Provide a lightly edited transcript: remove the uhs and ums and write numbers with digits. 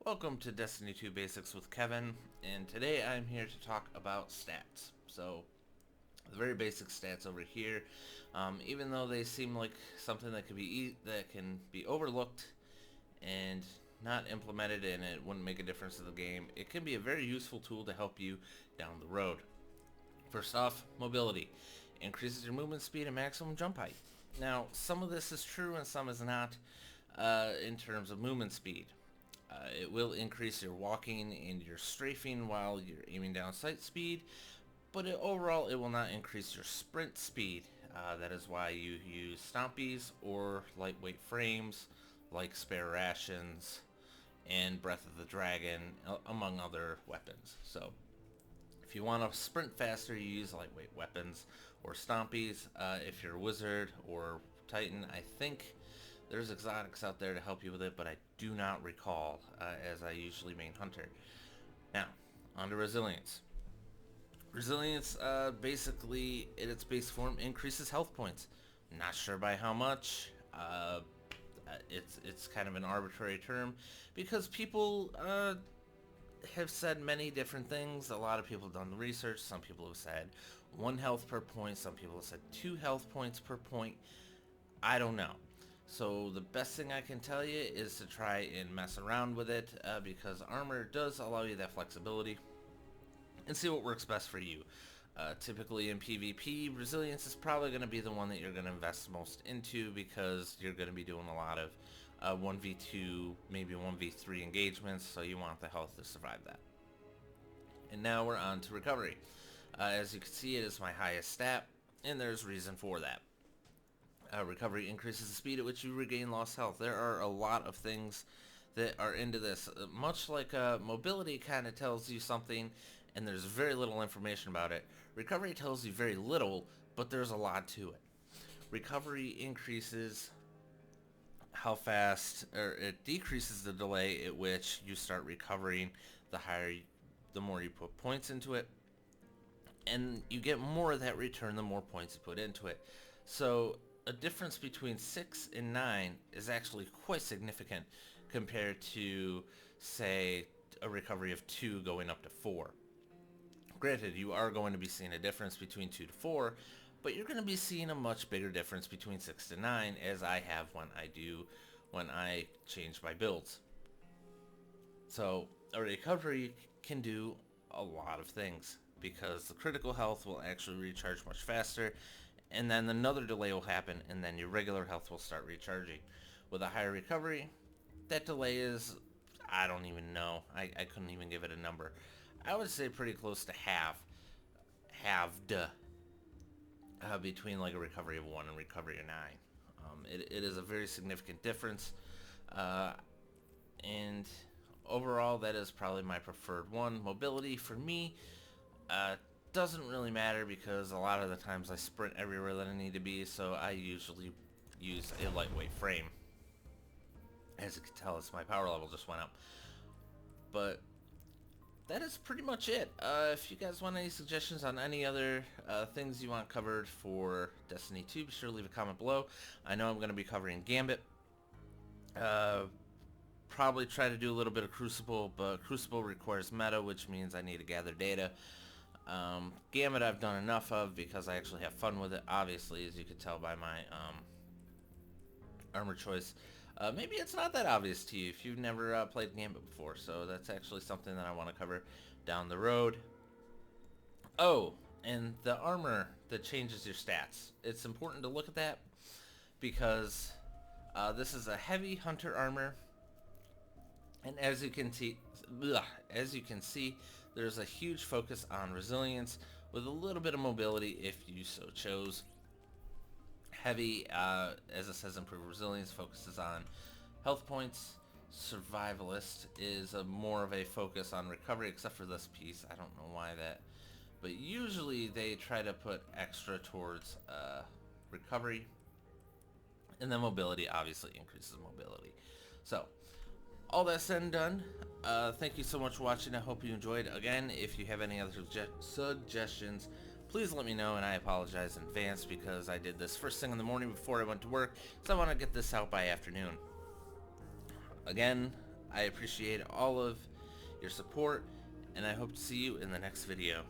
Welcome to Destiny 2 Basics with Kevin, and today I'm here to talk about stats. So, the very basic stats over here, even though they seem like something that can be overlooked and not implemented and it wouldn't make a difference to the game, it can be a very useful tool to help you down the road. First off, mobility. Increases your movement speed and maximum jump height. Now, some of this is true and some is not in terms of movement speed. It will increase your walking and your strafing while you're aiming down sight speed, but overall it will not increase your sprint speed. That is why you use stompies or lightweight frames like spare rations and Breath of the Dragon, among other weapons. So if you want to sprint faster, you use lightweight weapons or stompies. If you're a wizard or titan, I think there's exotics out there to help you with it, but I do not recall, as I usually main hunter. Now, on to resilience. Resilience, basically, in its base form, increases health points. Not sure by how much. It's kind of an arbitrary term because people have said many different things. A lot of people have done the research. Some people have said 1 health per point. Some people have said 2 health points per point. I don't know. So the best thing I can tell you is to try and mess around with it because armor does allow you that flexibility and see what works best for you. Typically in PvP, resilience is probably going to be the one that you're going to invest most into because you're going to be doing a lot of 1v2, maybe 1v3 engagements, so you want the health to survive that. And now we're on to recovery. As you can see, it is my highest stat, and there's reason for that. Recovery increases the speed at which you regain lost health. There are a lot of things that are into this. Much like mobility kind of tells you something and there's very little information about it, recovery tells you very little, but there's a lot to it. Recovery increases how fast, or it decreases the delay at which you start recovering the more you put points into it, and you get more of that return the more points you put into it. So a difference between 6 and 9 is actually quite significant compared to, say, a recovery of 2 going up to 4. Granted, you are going to be seeing a difference between 2 to 4, but you're going to be seeing a much bigger difference between 6 to 9, as I have when I change my builds. So a recovery can do a lot of things because the critical health will actually recharge much faster, and then another delay will happen, and then your regular health will start recharging. With a higher recovery, that delay is, I don't even know. I couldn't even give it a number. I would say pretty close to halved between like a recovery of 1 and recovery of 9. It is a very significant difference, and overall that is probably my preferred one. Mobility for me, doesn't really matter because a lot of the times I sprint everywhere that I need to be, so I usually use a lightweight frame. As you can tell, my power level just went up. But that is pretty much it. If you guys want any suggestions on any other things you want covered for Destiny 2, be sure to leave a comment below. I know I'm going to be covering Gambit. Probably try to do a little bit of Crucible, but Crucible requires meta, which means I need to gather data. Gambit I've done enough of because I actually have fun with it, obviously, as you could tell by my armor choice. Maybe it's not that obvious to you if you've never played Gambit before, so that's actually something that I want to cover down the road. Oh, and the armor that changes your stats. It's important to look at that because this is a heavy hunter armor, and as you can see, there's a huge focus on resilience with a little bit of mobility if you so chose. Heavy, as it says, improved resilience focuses on health points. Survivalist is more of a focus on recovery, except for this piece. I don't know why that, but usually they try to put extra towards recovery, and then mobility obviously increases mobility. So all that said and done, thank you so much for watching. I hope you enjoyed. Again, if you have any other suggestions, please let me know, and I apologize in advance because I did this first thing in the morning before I went to work, so I want to get this out by afternoon. Again, I appreciate all of your support, and I hope to see you in the next video.